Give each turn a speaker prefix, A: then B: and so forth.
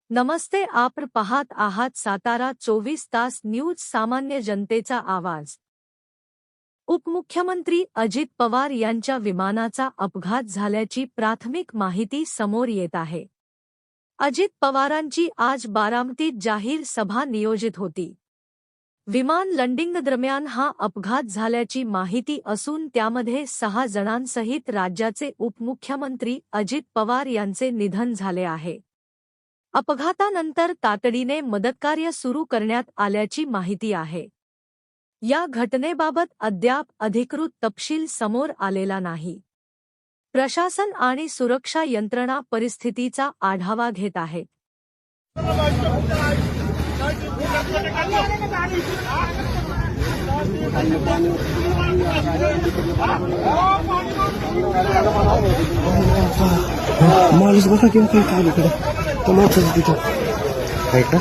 A: नमस्ते, आपण पाहत आहात सातारा 24 तास न्यूज, सामान्य जनतेचा आवाज। उपमुख्यमंत्री अजित पवार यांच्या विमानाचा अपघात झाल्याची प्राथमिक माहिती समोर येत आहे। अजित पवारांची आज बारामतीत जाहीर सभा नियोजित होती। विमान लँडिंग दरम्यान हा अपघात झाल्याची माहिती असून त्यामध्ये 6 जणांसहित राज्याचे उपमुख्यमंत्री अजित पवार यांचे निधन झाले आहे। अपघातानंतर तातडीने मदतकार्य सुरू करण्यात आल्याची माहिती आहे। या घटनेबाबत अद्याप अधिकृत तपशील समोर आलेला नाही। प्रशासन आणि सुरक्षा यंत्रणा परिस्थितीचा आढावा घेत आहेत।
B: माणूस बघा किंवा काही काम इकडे तो माणसाचं तिथं आहे का?